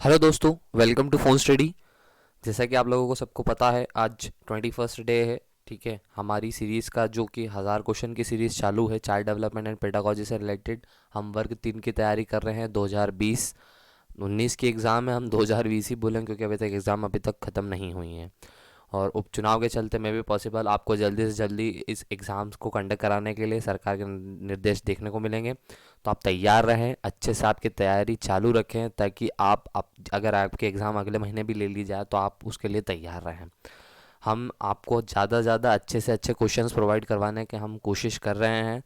Hello दोस्तों, welcome to phone study. जैसा कि आप लोगों को सबको पता है, आज 21st डे है। ठीक है, हमारी सीरीज़ का जो कि 1000 क्वेश्चन की सीरीज़ चालू है चाइल्ड डेवलपमेंट एंड पेडागोजी से रिलेटेड। हम वर्ग 3 की तैयारी कर रहे हैं। 2020-19 की एग्ज़ाम है, हम 2020 ही बोलें क्योंकि एग्ज़ाम अभी तक ख़त्म नहीं हुई हैं। और उपचुनाव के चलते मे भी पॉसिबल आपको जल्दी से जल्दी इस एग्ज़ाम्स को कंडक्ट कराने के लिए सरकार के निर्देश देखने को मिलेंगे। तो आप तैयार रहें, अच्छे से आपकी तैयारी चालू रखें ताकि आप अगर आपके एग्ज़ाम अगले महीने भी ले ली जाए तो आप उसके लिए तैयार रहें। हम आपको ज़्यादा से ज़्यादा अच्छे से अच्छे क्वेश्चंस प्रोवाइड करवाने की हम कोशिश कर रहे हैं।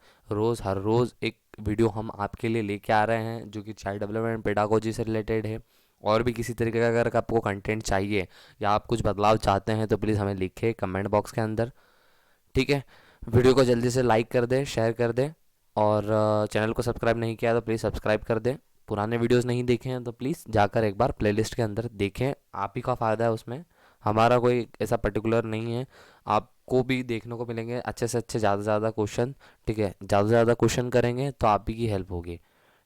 हर रोज़ एक वीडियो हम आपके लिए लेके आ रहे हैं जो कि चाइल्ड डेवलपमेंट पेडागोजी से रिलेटेड है। और भी किसी तरीके का अगर आपको कंटेंट चाहिए या आप कुछ बदलाव चाहते हैं तो प्लीज़ हमें लिखें कमेंट बॉक्स के अंदर। ठीक है, वीडियो को जल्दी से लाइक कर दें, शेयर कर दें। और चैनल को सब्सक्राइब नहीं किया तो प्लीज़ सब्सक्राइब कर दें। पुराने वीडियोस नहीं देखे हैं तो प्लीज़ जाकर एक बार प्लेलिस्ट के अंदर देखें, आप ही का फ़ायदा है उसमें। हमारा कोई ऐसा पर्टिकुलर नहीं है, आपको भी देखने को मिलेंगे अच्छे से अच्छे ज़्यादा से ज़्यादा क्वेश्चन। ठीक है, ज़्यादा से ज़्यादा क्वेश्चन करेंगे तो आप ही की हेल्प होगी।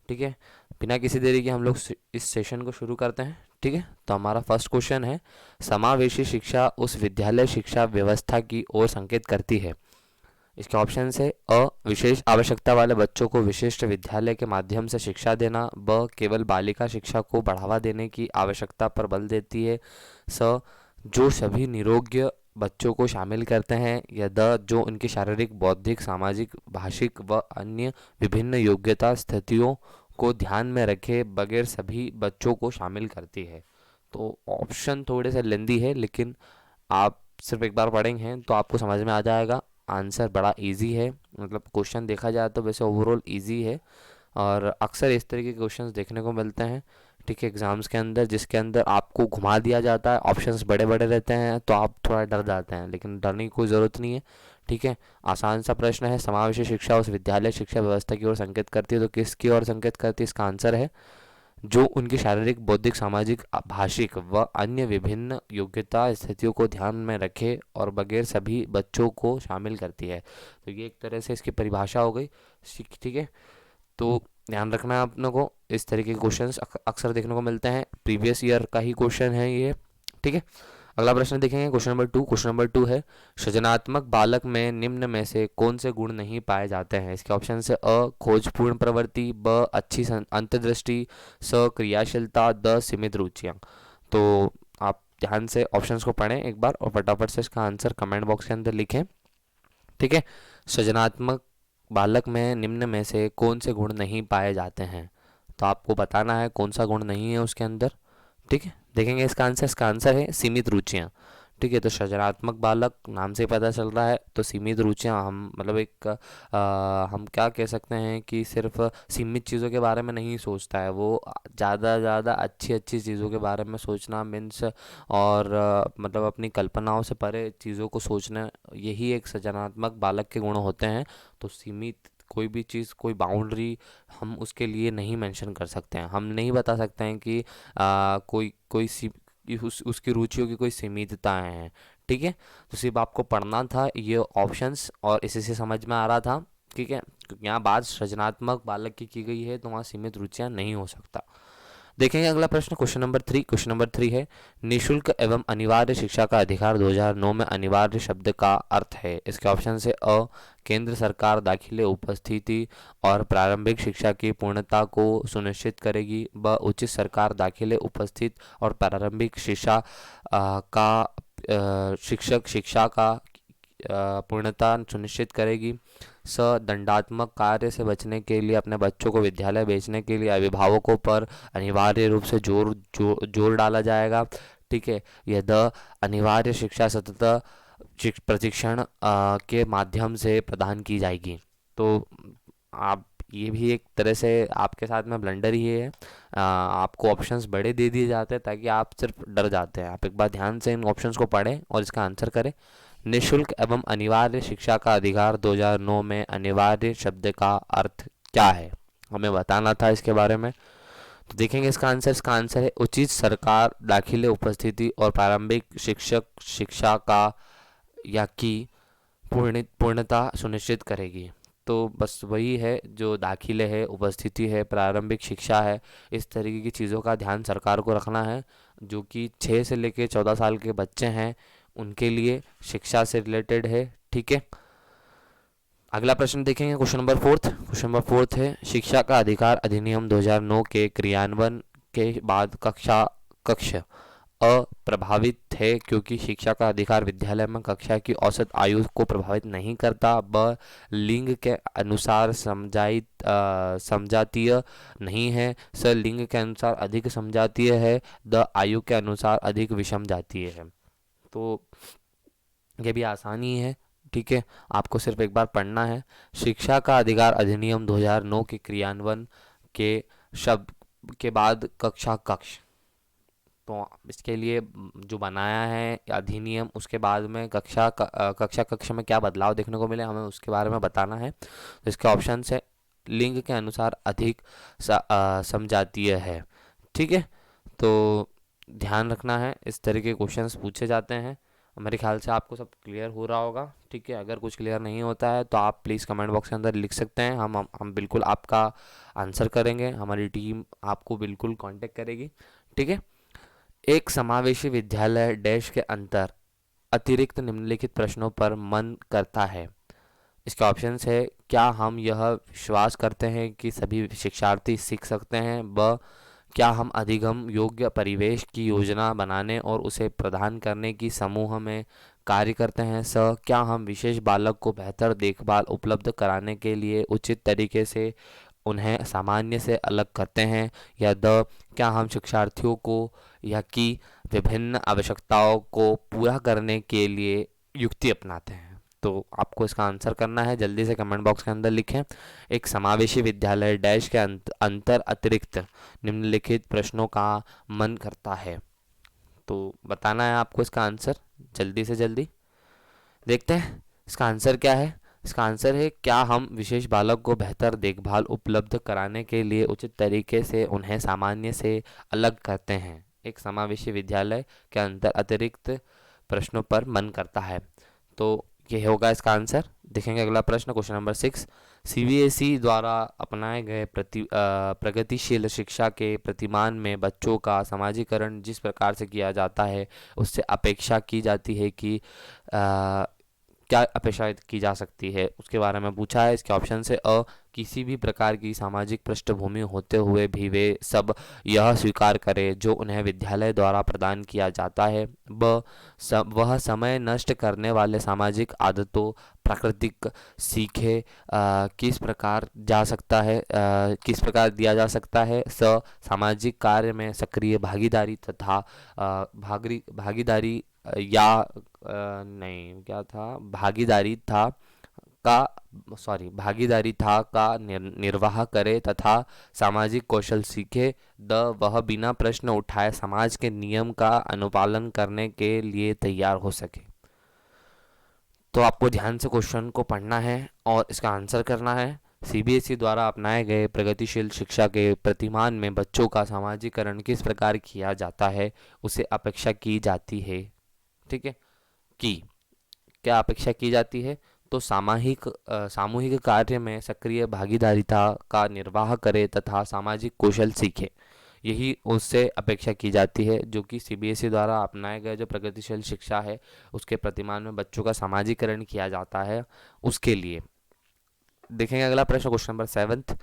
ठीक है, बिना किसी देरी के हम लोग इस सेशन को शुरू करते हैं। ठीक है, तो हमारा फर्स्ट क्वेश्चन है, समावेशी शिक्षा उस विद्यालय शिक्षा व्यवस्था की ओर संकेत करती है। इसके ऑप्शन है: अ विशेष आवश्यकता वाले बच्चों को विशिष्ट विद्यालय के माध्यम से शिक्षा देना, ब केवल बालिका शिक्षा को बढ़ावा देने की आवश्यकता पर बल देती है, स जो सभी निरोग्य बच्चों को शामिल करते हैं, या द जो उनकी शारीरिक, बौद्धिक, सामाजिक, भाषिक व अन्य विभिन्न योग्यता स्थितियों को ध्यान में रखे बगैर सभी बच्चों को शामिल करती है। तो ऑप्शन थोड़े से लेंदी है, लेकिन आप सिर्फ एक बार पढ़ेंगे तो आपको समझ में आ जाएगा। आंसर बड़ा इजी है, मतलब क्वेश्चन देखा जाए तो वैसे ओवरऑल इजी है। और अक्सर इस तरह के क्वेश्चंस देखने को मिलते हैं। ठीक है, एग्ज़ाम्स के अंदर जिसके अंदर आपको घुमा दिया जाता है, ऑप्शंस बड़े बड़े रहते हैं तो आप थोड़ा डर जाते हैं, लेकिन डरने की कोई ज़रूरत नहीं है। ठीक है, आसान सा प्रश्न है, समावेशी शिक्षा उस विद्यालय शिक्षा व्यवस्था की ओर संकेत करती है, तो किसकी ओर संकेत करती है? इसका आंसर है जो उनकी शारीरिक, बौद्धिक, सामाजिक, भाषिक व अन्य विभिन्न योग्यता स्थितियों को ध्यान में रखे और बगैर सभी बच्चों को शामिल करती है। तो ये एक तरह से इसकी परिभाषा हो गई। ठीक है, तो ध्यान रखना है अपनों को, इस तरीके के क्वेश्चंस अक्सर देखने को मिलते हैं, प्रीवियस ईयर का ही क्वेश्चन है ये। ठीक है, अगला प्रश्न देखेंगे, क्वेश्चन नंबर 2 है, सृजनात्मक बालक में निम्न में से कौन से गुण नहीं पाए जाते हैं? इसके ऑप्शन है: अ खोजपूर्ण प्रवृत्ति, ब अच्छी अंतर्दृष्टि, स क्रियाशीलता, द सीमित रुचियाँ। तो आप ध्यान से ऑप्शंस को पढ़ें एक बार और फटाफट से इसका आंसर कमेंट बॉक्स के अंदर लिखें। ठीक है, सृजनात्मक बालक में निम्न में से कौन से गुण नहीं पाए जाते हैं? तो आपको बताना है कौन सा गुण नहीं है उसके अंदर। ठीक है, देखेंगे इसका आंसर है सीमित रुचियाँ। ठीक है, तो सृजनात्मक बालक नाम से ही पता चल रहा है, तो सीमित रुचियाँ हम मतलब हम क्या कह सकते हैं कि सिर्फ सीमित चीज़ों के बारे में नहीं सोचता है वो, ज़्यादा ज़्यादा अच्छी अच्छी चीज़ों के बारे में सोचना मीन्स, और मतलब अपनी कल्पनाओं से परे चीज़ों को सोचना, यही एक सृजनात्मक बालक के गुण होते हैं। तो सीमित कोई भी चीज़, कोई बाउंड्री हम उसके लिए नहीं मेंशन कर सकते हैं, हम नहीं बता सकते हैं कि कोई कोई सी उसकी रुचियों की कोई सीमितताएं हैं। ठीक है, तो सिर्फ आपको पढ़ना था ये ऑप्शंस और इसी से समझ में आ रहा था। ठीक है, क्योंकि यहाँ बात सृजनात्मक बालक की गई है तो वहाँ सीमित रुचियाँ नहीं हो सकता। देखेंगे अगला प्रश्न, क्वेश्चन नंबर 3 है, निशुल्क एवं अनिवार्य शिक्षा का अधिकार 2009 में अनिवार्य शब्द का अर्थ है। इसके ऑप्शन से: अ केंद्र सरकार दाखिले, उपस्थिति और प्रारंभिक शिक्षा की पूर्णता को सुनिश्चित करेगी, ब उचित सरकार दाखिले, उपस्थित और प्रारंभिक शिक्षा का शिक्षक शिक्षा का पूर्णता सुनिश्चित करेगी, स दंडात्मक कार्य से बचने के लिए अपने बच्चों को विद्यालय भेजने के लिए अभिभावकों पर अनिवार्य रूप से जोर डाला जाएगा। ठीक है, यह द अनिवार्य शिक्षा सतत प्रशिक्षण के माध्यम से प्रदान की जाएगी। तो आप ये भी एक तरह से आपके साथ में ब्लंडर ही है। आपको ऑप्शंस बड़े दे दिए जाते हैं ताकि आप सिर्फ डर जाते हैं। आप एक बार ध्यान से इन ऑप्शंस को पढ़ें और इसका आंसर करें। निशुल्क एवं अनिवार्य शिक्षा का अधिकार 2009 में अनिवार्य शब्द का अर्थ क्या है, हमें बताना था इसके बारे में। तो देखेंगे इसका आंसर है उचित सरकार दाखिले, उपस्थिति और प्रारंभिक शिक्षक शिक्षा का या की पूर्णता सुनिश्चित करेगी। तो बस वही है, जो दाखिले है, उपस्थिति है, प्रारंभिक शिक्षा है, इस तरीके की चीज़ों का ध्यान सरकार को रखना है। जो कि 6 से लेके 14 साल के बच्चे हैं उनके लिए शिक्षा से रिलेटेड है। ठीक है, अगला प्रश्न देखेंगे, question number fourth. Question number fourth है, शिक्षा का अधिकार अधिनियम 2009 के क्रियान्वयन के बाद कक्ष अप्रभावित है क्योंकि शिक्षा का अधिकार विद्यालय में कक्षा की औसत आयु को प्रभावित नहीं करता। ब लिंग के अनुसार समजातीय नहीं है। स लिंग के अनुसार अधिक समजातीय है। द आयु के अनुसार अधिक विषम जातीय है। तो ये भी आसानी है। ठीक है, आपको सिर्फ एक बार पढ़ना है। शिक्षा का अधिकार अधिनियम 2009 के क्रियान्वयन के शब्द के बाद कक्ष, तो इसके लिए जो बनाया है अधिनियम, उसके बाद में कक्ष में क्या बदलाव देखने को मिले हमें उसके बारे में बताना है। तो इसके ऑप्शन है लिंग के अनुसार अधिक समजातीय है। ठीक है, तो ध्यान रखना है, इस तरह के क्वेश्चंस पूछे जाते हैं। मेरे ख्याल से आपको सब क्लियर हो रहा होगा। ठीक है, अगर कुछ क्लियर नहीं होता है तो आप प्लीज़ कमेंट बॉक्स के अंदर लिख सकते हैं। हम बिल्कुल आपका आंसर करेंगे, हमारी टीम आपको बिल्कुल कांटेक्ट करेगी। ठीक है, एक समावेशी विद्यालय डैश के अंतर अतिरिक्त निम्नलिखित प्रश्नों पर मन करता है। इसके ऑप्शंस है, क्या हम यह विश्वास करते हैं कि सभी शिक्षार्थी सीख सकते हैं। ब क्या हम अधिगम योग्य परिवेश की योजना बनाने और उसे प्रदान करने की समूह में कार्य करते हैं। स क्या हम विशेष बालक को बेहतर देखभाल उपलब्ध कराने के लिए उचित तरीके से उन्हें सामान्य से अलग करते हैं। या द क्या हम शिक्षार्थियों को या की विभिन्न आवश्यकताओं को पूरा करने के लिए युक्ति अपनाते हैं। तो आपको इसका आंसर करना है, जल्दी से कमेंट बॉक्स के अंदर लिखें। एक समावेशी विद्यालय डैश के अंतर अतिरिक्त निम्नलिखित प्रश्नों का मन करता है। तो बताना है आपको इसका आंसर जल्दी से जल्दी। देखते हैं इसका आंसर क्या है। इसका आंसर है, क्या हम विशेष बालक को बेहतर देखभाल उपलब्ध कराने के लिए उचित तरीके से उन्हें सामान्य से अलग करते हैं। एक समावेशी विद्यालय के अंतर अतिरिक्त प्रश्नों पर मन करता है। तो ये होगा इसका आंसर। देखेंगे अगला प्रश्न, क्वेश्चन नंबर 6। सीबीएसई द्वारा अपनाए गए प्रगतिशील शिक्षा के प्रतिमान में बच्चों का समाजीकरण जिस प्रकार से किया जाता है उससे अपेक्षा की जाती है कि क्या अपेक्षा की जा सकती है, उसके बारे में पूछा है। इसके ऑप्शन से अ किसी भी प्रकार की सामाजिक पृष्ठभूमि होते हुए भी वे सब यह स्वीकार करें जो उन्हें विद्यालय द्वारा प्रदान किया जाता है। ब वह समय नष्ट करने वाले सामाजिक आदतों प्राकृतिक सीखे किस प्रकार जा सकता है किस प्रकार दिया जा सकता है। स सामाजिक कार्य में सक्रिय भागीदारी तथा भागीदारी या नहीं क्या था भागीदारी था भागीदारी था का निर्वाह करे तथा सामाजिक कौशल सीखे। द वह बिना प्रश्न उठाए समाज के नियम का अनुपालन करने के लिए तैयार हो सके। तो आपको ध्यान से क्वेश्चन को पढ़ना है और इसका आंसर करना है। सीबीएसई द्वारा अपनाए गए प्रगतिशील शिक्षा के प्रतिमान में बच्चों का सामाजिकरण किस प्रकार किया जाता है उसे अपेक्षा की जाती है। ठीक है, की क्या अपेक्षा की जाती है, तो सामूहिक कार्य में सक्रिय भागीदारिता का निर्वाह करे तथा सामाजिक कौशल सीखे, यही उससे अपेक्षा की जाती है। जो कि सीबीएसई द्वारा अपनाए गए जो प्रगतिशील शिक्षा है उसके प्रतिमान में बच्चों का सामाजिकरण किया जाता है उसके लिए। देखेंगे अगला प्रश्न, क्वेश्चन नंबर 7।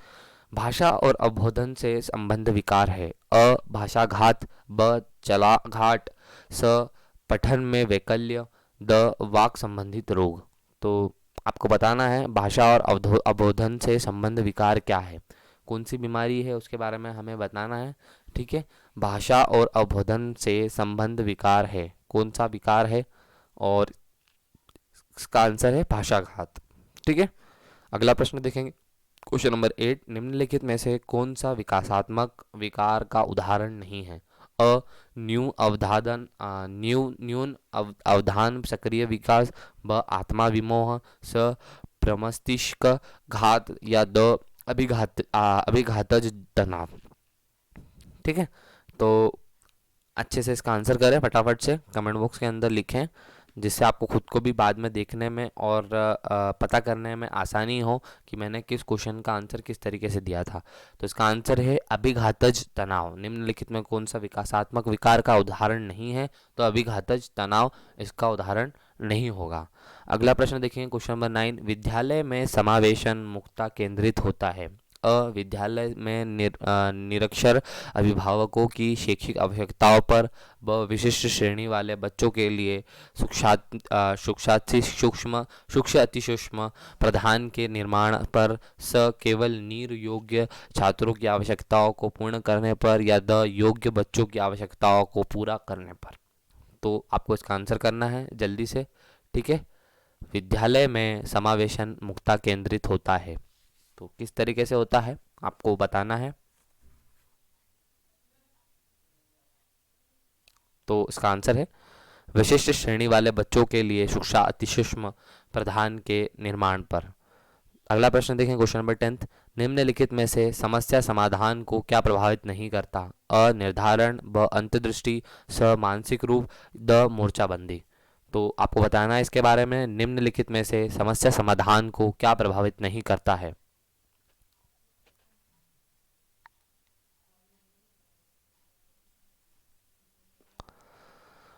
भाषा और अवबोधन से संबंध विकार है। अ भाषाघात, ब चला घाट, स पठन में वैकल्य, द वाक संबंधित रोग। तो आपको बताना है भाषा और अवबोधन से संबंध विकार क्या है, कौन सी बीमारी है उसके बारे में हमें बताना है। ठीक है, भाषा और अवबोधन से संबंध विकार है, कौन सा विकार है, और इसका आंसर है भाषाघात। ठीक है, अगला प्रश्न देखेंगे, क्वेश्चन नंबर 8। निम्नलिखित में से कौन सा विकासात्मक विकार का उदाहरण नहीं है। अ न्यून अवधान सक्रिय विकास, ब आत्मा विमोह, स प्रमस्तिष्क घात, या द अभिघातज तनाव। ठीक है, तो अच्छे से इसका आंसर करें, फटाफट से कमेंट बॉक्स के अंदर लिखें जिससे आपको खुद को भी बाद में देखने में और पता करने में आसानी हो कि मैंने किस क्वेश्चन का आंसर किस तरीके से दिया था। तो इसका आंसर है अभिघातज तनाव। निम्नलिखित में कौन सा विकासात्मक विकार का उदाहरण नहीं है? तो अभिघातज तनाव इसका उदाहरण नहीं होगा। अगला प्रश्न देखेंगे, क्वेश्चन नंबर 9, विद्यालय में समावेशन मुक्ता केंद्रित होता है। विद्यालय में निरक्षर अभिभावकों की शैक्षिक आवश्यकताओं पर व विशिष्ट श्रेणी वाले बच्चों के लिए सूक्ष्म अति सूक्ष्म प्रधान के निर्माण पर स केवल नीर योग्य छात्रों की आवश्यकताओं को पूर्ण करने पर या द योग्य बच्चों की आवश्यकताओं को पूरा करने पर। तो आपको इसका आंसर करना है जल्दी से, ठीक है। विद्यालय में समावेशन मुक्ता केंद्रित होता है, तो किस तरीके से होता है आपको बताना है। तो इसका आंसर है विशिष्ट श्रेणी वाले बच्चों के लिए सूक्ष्म अतिसूक्ष्म प्रधान के निर्माण पर। अगला प्रश्न देखें, क्वेश्चन नंबर 10, निम्नलिखित में से समस्या समाधान को क्या प्रभावित नहीं करता? अ निर्धारण, ब अंतर्दृष्टि, स मानसिक रूप, द मोर्चाबंदी। तो आपको बताना है इसके बारे में, निम्नलिखित में से समस्या समाधान को क्या प्रभावित नहीं करता है?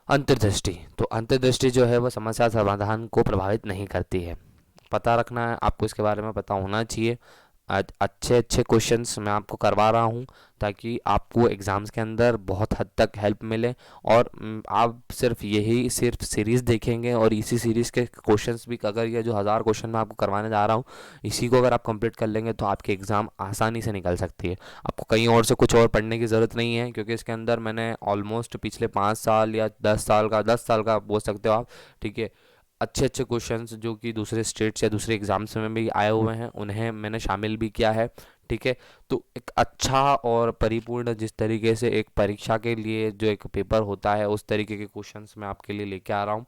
अंतर्दृष्टि। तो अंतर्दृष्टि जो है वो समस्या समाधान को प्रभावित नहीं करती है। पता रखना है आपको, इसके बारे में पता होना चाहिए। अच्छे अच्छे क्वेश्चंस मैं आपको करवा रहा हूँ ताकि आपको एग्ज़ाम्स के अंदर बहुत हद तक हेल्प मिले। और आप सिर्फ सीरीज़ देखेंगे और इसी सीरीज़ के क्वेश्चंस भी, अगर ये जो 1000 क्वेश्चन मैं आपको करवाने जा रहा हूँ, इसी को अगर आप कंप्लीट कर लेंगे तो आपके एग्ज़ाम आसानी से निकल सकती है। आपको कहीं और से कुछ और पढ़ने की ज़रूरत नहीं है, क्योंकि इसके अंदर मैंने ऑलमोस्ट पिछले 5 साल या 10 साल का बोल सकते हो आप, ठीक है, अच्छे अच्छे क्वेश्चंस जो कि दूसरे स्टेट्स या दूसरे एग्जाम्स में भी आए हुए हैं उन्हें मैंने शामिल भी किया है, ठीक है। तो एक अच्छा और परिपूर्ण, जिस तरीके से एक परीक्षा के लिए जो एक पेपर होता है उस तरीके के क्वेश्चंस मैं आपके लिए लेके आ रहा हूँ,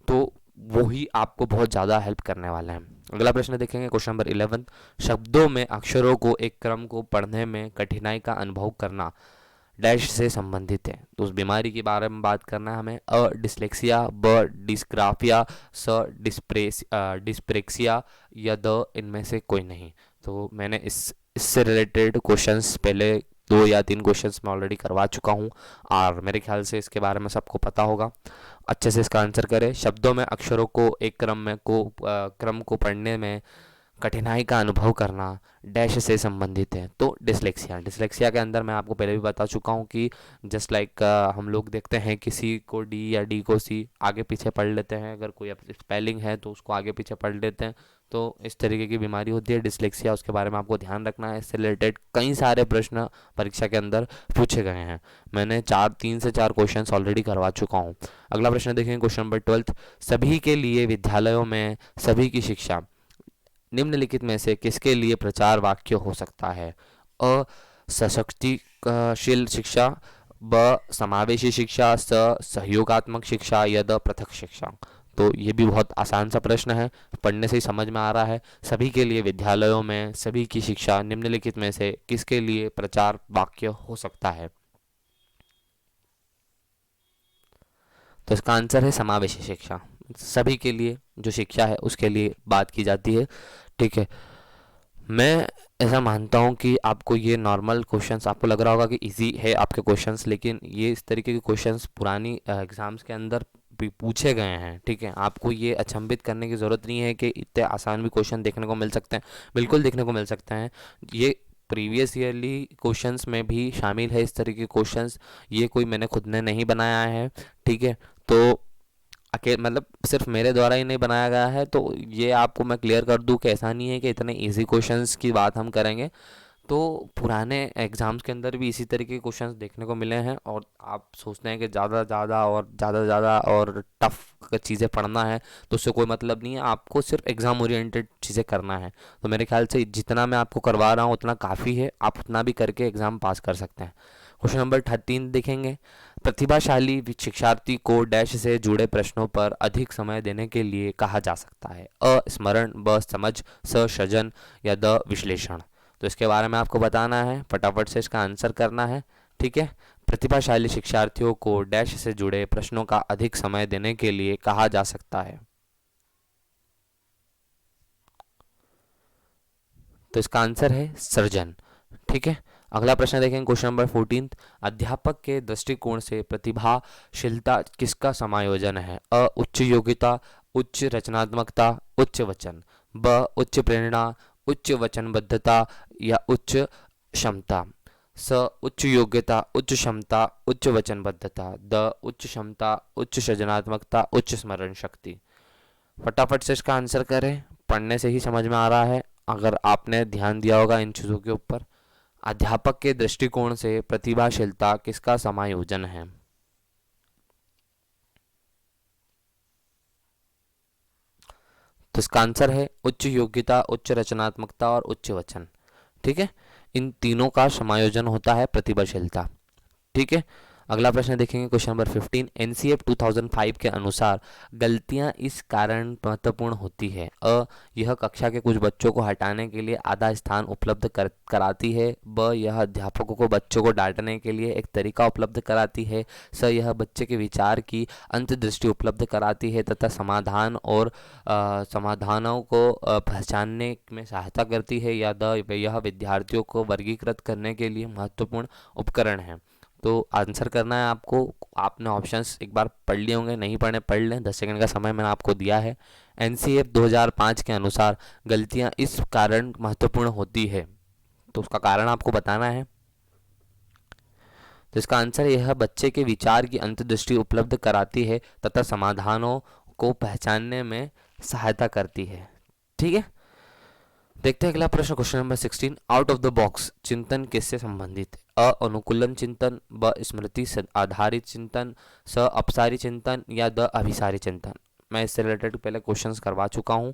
तो वो ही आपको बहुत ज़्यादा हेल्प करने वाला है। अगला प्रश्न देखेंगे, क्वेश्चन नंबर 11, शब्दों में अक्षरों को एक क्रम को पढ़ने में कठिनाई का अनुभव करना डैश से संबंधित है। तो उस बीमारी के बारे में बात करना है हमें। अ डिसलेक्सिया, ब डिस्ग्राफिया, स डिस्प्रेक्सिया या द इनमें से कोई नहीं। तो मैंने इससे रिलेटेड क्वेश्चंस पहले 2 या 3 क्वेश्चंस मैं ऑलरेडी करवा चुका हूँ और मेरे ख्याल से इसके बारे में सबको पता होगा। अच्छे से इसका आंसर करें। शब्दों में अक्षरों को एक क्रम को पढ़ने में कठिनाई का अनुभव करना डैश से संबंधित है। तो डिसलेक्सिया के अंदर मैं आपको पहले भी बता चुका हूँ कि जस्ट लाइक हम लोग देखते हैं कि सी को डी या डी को सी आगे पीछे पढ़ लेते हैं, अगर कोई स्पेलिंग है तो उसको आगे पीछे पढ़ लेते हैं, तो इस तरीके की बीमारी होती है डिसलेक्सिया। उसके बारे में आपको ध्यान रखना है। इससे रिलेटेड कई सारे प्रश्न परीक्षा के अंदर पूछे गए हैं। मैंने 3 से 4 क्वेश्चन ऑलरेडी करवा चुका हूँ। अगला प्रश्न देखेंगे, क्वेश्चन नंबर 12, सभी के लिए विद्यालयों में सभी की शिक्षा निम्नलिखित में से किसके लिए प्रचार वाक्य हो सकता है? अ सशक्तिशील शिक्षा, ब समावेशी शिक्षा, स सहयोगात्मक शिक्षा या द पृथक शिक्षा। तो ये भी बहुत आसान सा प्रश्न है, पढ़ने से ही समझ में आ रहा है। सभी के लिए विद्यालयों में सभी की शिक्षा निम्नलिखित में से किसके लिए प्रचार वाक्य हो सकता है? तो इसका आंसर है समावेशी शिक्षा। सभी के लिए जो शिक्षा है उसके लिए बात की जाती है, ठीक है। मैं ऐसा मानता हूँ कि आपको ये नॉर्मल क्वेश्चंस आपको लग रहा होगा कि इजी है आपके क्वेश्चंस, लेकिन ये इस तरीके के क्वेश्चंस पुरानी एग्ज़ाम्स के अंदर भी पूछे गए हैं, ठीक है। आपको ये अचंभित करने की ज़रूरत नहीं है कि इतने आसान भी क्वेश्चन देखने को मिल सकते हैं। बिल्कुल देखने को मिल सकते हैं। ये प्रीवियस ईयरली क्वेश्चंस में भी शामिल है इस तरीके के क्वेश्चंस। ये कोई मैंने खुद ने नहीं बनाया है, ठीक है। तो मतलब सिर्फ मेरे द्वारा ही नहीं बनाया गया है। तो ये आपको मैं क्लियर कर दूं कि ऐसा नहीं है कि इतने इजी क्वेश्चंस की बात हम करेंगे। तो पुराने एग्ज़ाम्स के अंदर भी इसी तरीके के क्वेश्चंस देखने को मिले हैं और आप सोचते हैं कि ज़्यादा और टफ चीज़ें पढ़ना है, तो उससे कोई मतलब नहीं है। आपको सिर्फ एग्ज़ाम ओरिएंटेड चीज़ें करना है। तो मेरे ख्याल से जितना मैं आपको करवा रहा हूँ उतना काफ़ी है, आप उतना भी करके एग्ज़ाम पास कर सकते हैं। क्वेश्चन नंबर 13 देखेंगे, प्रतिभाशाली शिक्षार्थी को डैश से जुड़े प्रश्नों पर अधिक समय देने के लिए कहा जा सकता है? अ स्मरण, ब समझ, स सृजन या द विश्लेषण। तो इसके बारे में आपको बताना है, फटाफट से इसका आंसर करना है, ठीक है। प्रतिभाशाली शिक्षार्थियों को डैश से जुड़े प्रश्नों का अधिक समय देने के लिए कहा जा सकता है? तो इसका आंसर है सृजन। ठीक है, अगला प्रश्न देखेंगे, क्वेश्चन नंबर 14। अध्यापक के दृष्टिकोण से प्रतिभाशीलता किसका समायोजन है? अ उच्च योग्यता, उच्च रचनात्मकता, उच्च वचन। ब उच्च प्रेरणा, उच्च वचनबद्धता या उच्च क्षमता। स उच्च योग्यता, उच्च क्षमता, उच्च वचनबद्धता। द उच्च क्षमता, उच्च सृजनात्मकता, उच्च स्मरण शक्ति। फटाफट से इसका आंसर करें, पढ़ने से ही समझ में आ रहा है अगर आपने ध्यान दिया होगा इन चीज़ों के ऊपर। अध्यापक के दृष्टिकोण से प्रतिभाशीलता किसका समायोजन है? तो इसका आंसर है उच्च योग्यता, उच्च रचनात्मकता और उच्च वचन। ठीक है, इन तीनों का समायोजन होता है प्रतिभाशीलता। ठीक है, अगला प्रश्न देखेंगे, क्वेश्चन नंबर 15। एनसीएफ 2005 के अनुसार गलतियां इस कारण महत्वपूर्ण होती है? अ यह कक्षा के कुछ बच्चों को हटाने के लिए आधा स्थान उपलब्ध कराती है। ब यह अध्यापकों को बच्चों को डांटने के लिए एक तरीका उपलब्ध कराती है। स यह बच्चे के विचार की अंतर्दृष्टि उपलब्ध कराती है तथा समाधान और समाधानों को पहचानने में सहायता करती है। या द यह विद्यार्थियों को वर्गीकृत करने के लिए महत्वपूर्ण उपकरण है। तो आंसर करना है आपको। आपने ऑप्शंस एक बार पढ़ लिए होंगे, नहीं पढ़े पढ़ लें, 10 सेकंड का समय मैंने आपको दिया है। एनसीएफ 2005 के अनुसार गलतियां इस कारण महत्वपूर्ण होती है, तो उसका कारण आपको बताना है। तो इसका आंसर यह बच्चे के विचार की अंतर्दृष्टि उपलब्ध कराती है तथा समाधानों को पहचानने में सहायता करती है। ठीक है, देखते हैं अगला प्रश्न, question number 16। Out of the box चिंतन किससे संबंधित है? अ अनुकूलन चिंतन, ब स्मृति आधारित चिंतन, स अपसारी चिंतन या द अभिसारी चिंतन। मैं इससे रिलेटेड पहले क्वेश्चंस करवा चुका हूँ,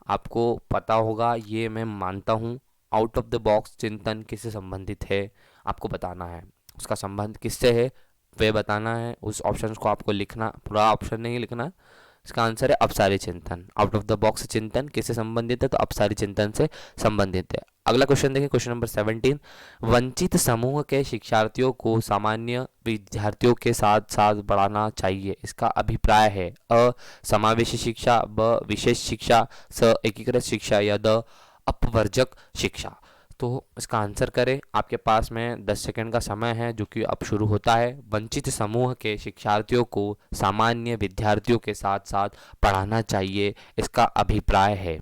आपको पता होगा, ये मैं मानता हूँ। आउट ऑफ द बॉक्स चिंतन किससे संबंधित है आपको बताना है, उसका संबंध किससे है वे बताना है। उस ऑप्शन को आपको लिखना, पूरा ऑप्शन नहीं लिखना। इसका आंसर है अपसारी चिंतन। आउट ऑफ द बॉक्स चिंतन किससे संबंधित है? तो अपसारी चिंतन से संबंधित है। अगला क्वेश्चन देखिए, क्वेश्चन नंबर 17। वंचित समूह के शिक्षार्थियों को सामान्य विद्यार्थियों के साथ साथ पढ़ाना चाहिए, इसका अभिप्राय है? अ समावेशी शिक्षा, ब विशेष शिक्षा, स एकीकृत शिक्षा या द अपवर्जक शिक्षा। तो इसका आंसर करें, आपके पास में 10 सेकंड का समय है जो कि अब शुरू होता है। वंचित समूह के शिक्षार्थियों को सामान्य विद्यार्थियों के साथ साथ पढ़ाना चाहिए, इसका अभिप्राय है।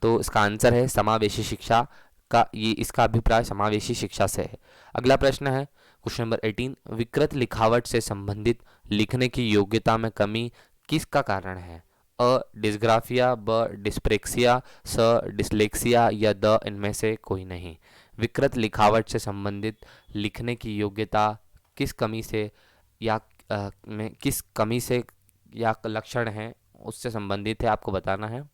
तो इसका आंसर है समावेशी शिक्षा का, ये इसका अभिप्राय समावेशी शिक्षा से है। अगला प्रश्न है क्वेश्चन नंबर 18। विकृत लिखावट से संबंधित लिखने की योग्यता में कमी किसका कारण है? अ डिस्ग्राफिया, ब डिस्प्रेक्सिया, स डिसलेक्सिया या द इनमें से कोई नहीं। विकृत लिखावट से संबंधित लिखने की योग्यता किस कमी से या में किस कमी से या लक्षण है उससे संबंधित है, आपको बताना है।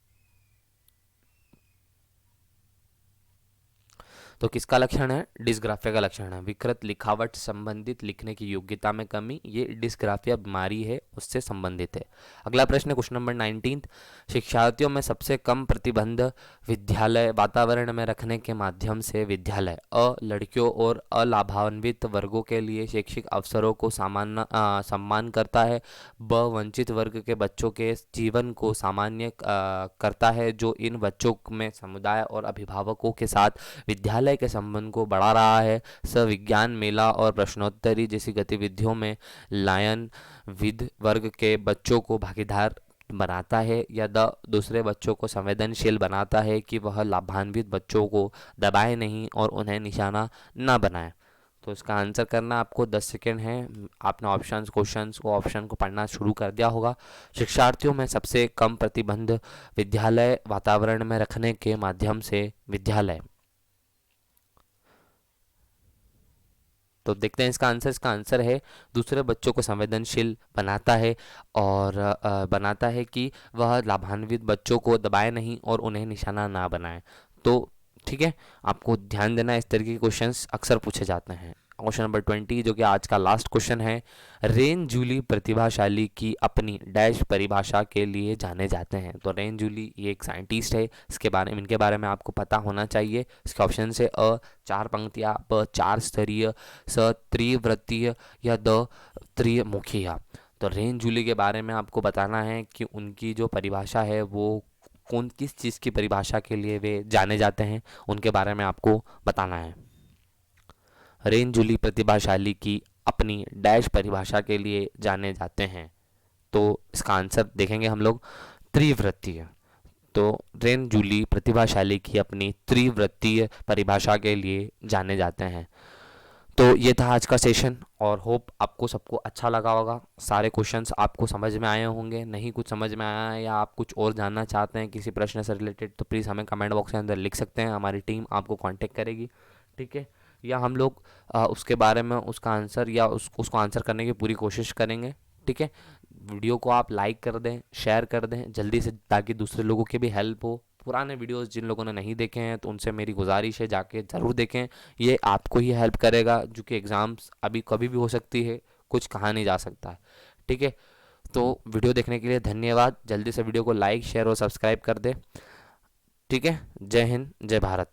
तो किसका लक्षण है? डिस्ग्राफिया का लक्षण है। विकृत लिखावट संबंधित लिखने की योग्यता में कमी, ये डिस्ग्राफिया बीमारी है, उससे संबंधित है। अगला प्रश्न क्वेश्चन नंबर 19। शिक्षार्थियों में सबसे कम प्रतिबंध विद्यालय वातावरण में रखने के माध्यम से विद्यालय अ लड़कियों और अलाभान्वित वर्गों के लिए शैक्षिक अवसरों को सम्मान करता है। ब वंचित वर्ग के बच्चों के जीवन को सामान्य करता है, जो इन बच्चों में समुदाय और अभिभावकों के साथ विद्यालय के संबंध को बढ़ा रहा है। स विज्ञान मेला और प्रश्नोत्तरी जैसी गतिविधियों में लायन विद वर्ग के बच्चों को भागीदार बनाता है। या द दूसरे बच्चों को संवेदनशील बनाता है कि वह लाभान्वित बच्चों को दबाए नहीं और उन्हें निशाना न बनाए। तो इसका आंसर करना आपको 10 सेकेंड है। आपने ऑप्शन को पढ़ना शुरू कर दिया होगा। शिक्षार्थियों में सबसे कम प्रतिबंध विद्यालय वातावरण में रखने के माध्यम से विद्यालय। तो देखते हैं इसका आंसर। इसका आंसर है दूसरे बच्चों को संवेदनशील बनाता है और बनाता है कि वह लाभान्वित बच्चों को दबाए नहीं और उन्हें निशाना ना बनाए। तो ठीक है, आपको ध्यान देना, इस तरीके के क्वेश्चंस अक्सर पूछे जाते हैं। क्वेश्चन नंबर 20 जो कि आज का लास्ट क्वेश्चन है। रेन जूली प्रतिभाशाली की अपनी डैश परिभाषा के लिए जाने जाते हैं। तो रेन जूली ये एक साइंटिस्ट है, इनके बारे में आपको पता होना चाहिए। इसके ऑप्शन है अ 4 पंक्तियाँ, ब 4 स्तरीय, स त्रिवृत्तीय या द त्रिमुखीय। तो रेन जूली के बारे में आपको बताना है कि उनकी जो परिभाषा है वो कौन किस चीज़ की परिभाषा के लिए वे जाने जाते हैं, उनके बारे में आपको बताना है। रेन जूली प्रतिभाशाली की अपनी डैश परिभाषा के लिए जाने जाते हैं। तो इसका आंसर देखेंगे हम लोग, त्रिवृत्तीय। तो रेन जूली प्रतिभाशाली की अपनी त्रिवृत्तीय परिभाषा के लिए जाने जाते हैं। तो ये था आज का सेशन और होप आपको सबको अच्छा लगा होगा। सारे क्वेश्चंस आपको समझ में आए होंगे। नहीं कुछ समझ में आया है या आप कुछ और जानना चाहते हैं किसी प्रश्न से रिलेटेड, तो प्लीज़ हमें कमेंट बॉक्स के अंदर लिख सकते हैं। हमारी टीम आपको कांटेक्ट करेगी, ठीक है। या हम लोग उसके बारे में उसका आंसर या उसको आंसर करने की पूरी कोशिश करेंगे, ठीक है। वीडियो को आप लाइक कर दें, शेयर कर दें जल्दी से, ताकि दूसरे लोगों की भी हेल्प हो। पुराने वीडियोस जिन लोगों ने नहीं देखे हैं तो उनसे मेरी गुजारिश है जाके ज़रूर देखें। ये आपको ही हेल्प करेगा, जो कि एग्ज़ाम्स अभी कभी भी हो सकती है, कुछ कहा नहीं जा सकता है, ठीक है। तो वीडियो देखने के लिए धन्यवाद। जल्दी से वीडियो को लाइक शेयर और सब्सक्राइब कर दें, ठीक है। जय हिंद, जय भारत।